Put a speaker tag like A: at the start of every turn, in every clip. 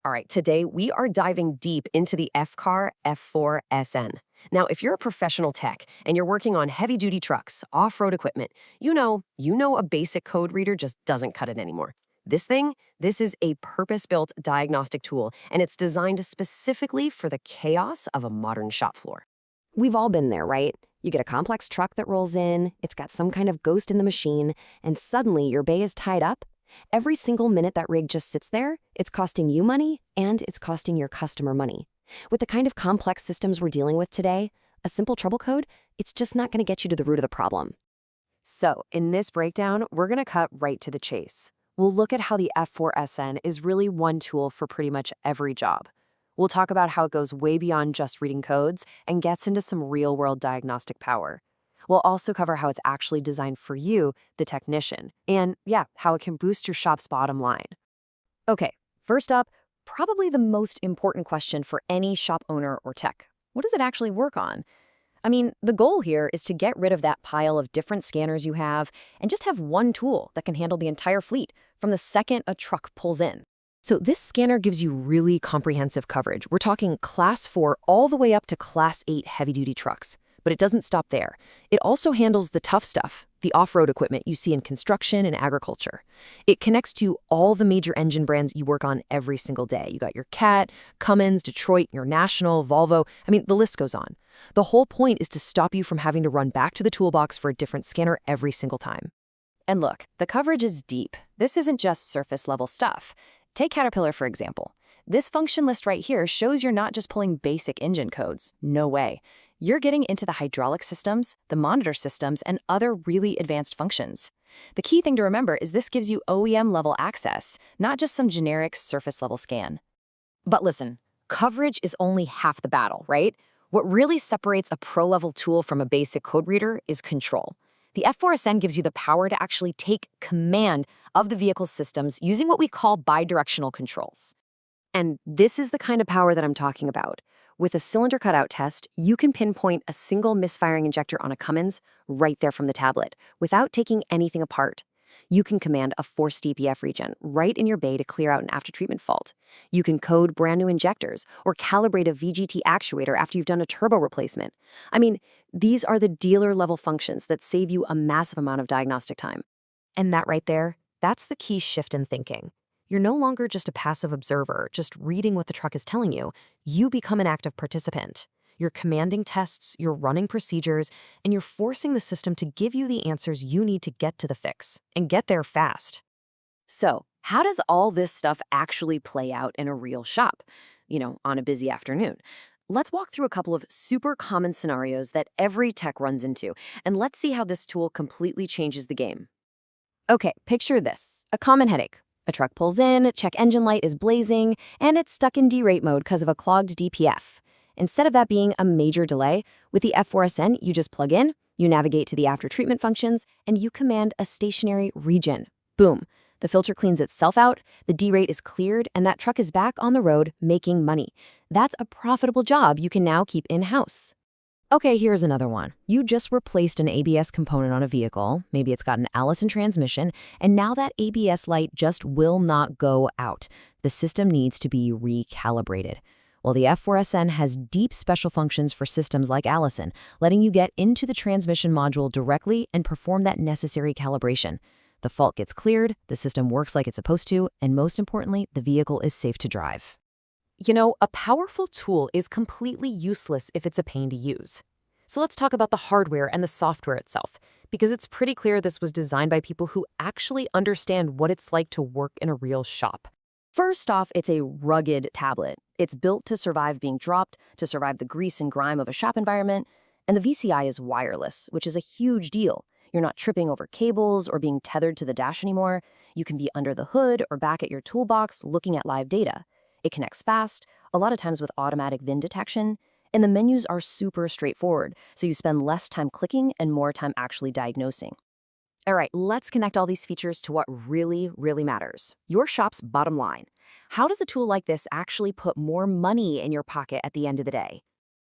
A: All right, today we are diving deep into the FCAR F4SN. Now, if you're a professional tech and you're working on heavy-duty trucks, off-road equipment, you know a basic code reader just doesn't cut it anymore. This is a purpose-built diagnostic tool, and it's designed specifically for the chaos of a modern shop floor.
B: We've all been there, right? You get a complex truck that rolls in, it's got some kind of ghost in the machine, and suddenly your bay is tied up. Every single minute that rig just sits there, it's costing you money and it's costing your customer money. With the kind of complex systems we're dealing with today, a simple trouble code, it's just not going to get you to the root of the problem.
A: So, in this breakdown, we're going to cut right to the chase. We'll look at how the F4SN is really one tool for pretty much every job. We'll talk about how it goes way beyond just reading codes and gets into some real-world diagnostic power. We'll also cover how it's actually designed for you, the technician, and how it can boost your shop's bottom line.
B: Okay, first up, probably the most important question for any shop owner or tech. What does it actually work on? I mean, the goal here is to get rid of that pile of different scanners you have and just have one tool that can handle the entire fleet from the second a truck pulls in. So this scanner gives you really comprehensive coverage. We're talking Class 4 all the way up to Class 8 heavy-duty trucks. But it doesn't stop there. It also handles the tough stuff, the off-road equipment you see in construction and agriculture. It connects to all the major engine brands you work on every single day. You got your Cat, Cummins, Detroit, your National, Volvo. I mean, the list goes on. The whole point is to stop you from having to run back to the toolbox for a different scanner every single time.
C: And look, the coverage is deep. This isn't just surface-level stuff. Take Caterpillar, for example. This function list right here shows you're not just pulling basic engine codes. No way. You're getting into the hydraulic systems, the monitor systems, and other really advanced functions. The key thing to remember is this gives you OEM-level access, not just some generic surface-level scan.
B: But listen, coverage is only half the battle, right? What really separates a pro-level tool from a basic code reader is control. The F4SN gives you the power to actually take command of the vehicle's systems using what we call bidirectional controls. And this is the kind of power that I'm talking about. With a cylinder cutout test, you can pinpoint a single misfiring injector on a Cummins right there from the tablet, without taking anything apart. You can command a forced DPF regen right in your bay to clear out an after-treatment fault. You can code brand new injectors or calibrate a VGT actuator after you've done a turbo replacement. I mean, these are the dealer-level functions that save you a massive amount of diagnostic time. And that right there, that's the key shift in thinking. You're no longer just a passive observer, just reading what the truck is telling you. You become an active participant. You're commanding tests, you're running procedures, and you're forcing the system to give you the answers you need to get to the fix, and get there fast.
C: So, how does all this stuff actually play out in a real shop? On a busy afternoon. Let's walk through a couple of super common scenarios that every tech runs into, and let's see how this tool completely changes the game.
B: Okay, picture this, a common headache. A truck pulls in, check engine light is blazing, and it's stuck in derate mode because of a clogged DPF. Instead of that being a major delay, with the F4SN, you just plug in, you navigate to the after-treatment functions, and you command a stationary regen. Boom. The filter cleans itself out, the derate is cleared, and that truck is back on the road making money. That's a profitable job you can now keep in-house. Okay, here's another one. You just replaced an ABS component on a vehicle, maybe it's got an Allison transmission, and now that ABS light just will not go out. The system needs to be recalibrated. Well, the F4SN has deep special functions for systems like Allison, letting you get into the transmission module directly and perform that necessary calibration. The fault gets cleared, the system works like it's supposed to, and most importantly, the vehicle is safe to drive.
A: A powerful tool is completely useless if it's a pain to use. So let's talk about the hardware and the software itself, because it's pretty clear this was designed by people who actually understand what it's like to work in a real shop.
C: First off, it's a rugged tablet. It's built to survive being dropped, to survive the grease and grime of a shop environment, and the VCI is wireless, which is a huge deal. You're not tripping over cables or being tethered to the dash anymore. You can be under the hood or back at your toolbox looking at live data. It connects fast, a lot of times with automatic VIN detection, and the menus are super straightforward, so you spend less time clicking and more time actually diagnosing. All right, let's connect all these features to what really, really matters, your shop's bottom line. How does a tool like this actually put more money in your pocket at the end of the day?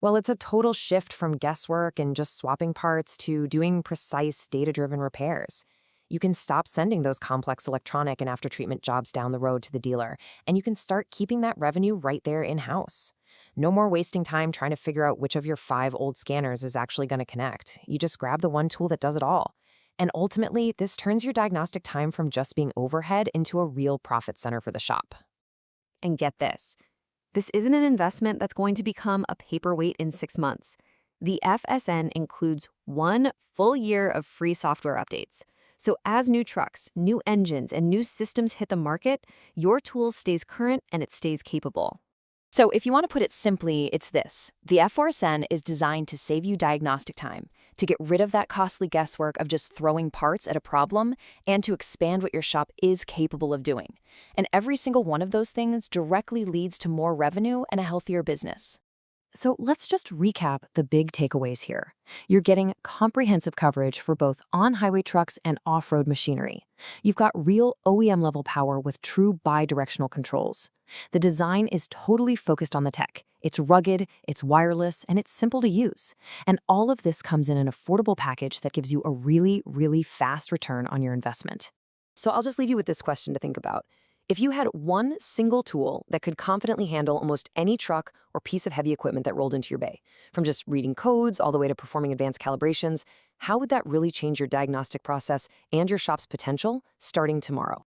A: Well, it's a total shift from guesswork and just swapping parts to doing precise, data-driven repairs. You can stop sending those complex electronic and after-treatment jobs down the road to the dealer, and you can start keeping that revenue right there in-house. No more wasting time trying to figure out which of your 5 old scanners is actually going to connect. You just grab the one tool that does it all. And ultimately, this turns your diagnostic time from just being overhead into a real profit center for the shop.
B: And get this. This isn't an investment that's going to become a paperweight in 6 months. The FSN includes 1 full year of free software updates. So as new trucks, new engines, and new systems hit the market, your tool stays current and it stays capable.
C: So if you want to put it simply, it's this. The F4SN is designed to save you diagnostic time, to get rid of that costly guesswork of just throwing parts at a problem, and to expand what your shop is capable of doing. And every single one of those things directly leads to more revenue and a healthier business.
A: So let's just recap the big takeaways here. You're getting comprehensive coverage for both on-highway trucks and off-road machinery. You've got real OEM-level power with true bi-directional controls. The design is totally focused on the tech. It's rugged, it's wireless, and it's simple to use. And all of this comes in an affordable package that gives you a really, really fast return on your investment. So I'll just leave you with this question to think about. If you had one single tool that could confidently handle almost any truck or piece of heavy equipment that rolled into your bay, from just reading codes all the way to performing advanced calibrations, how would that really change your diagnostic process and your shop's potential starting tomorrow?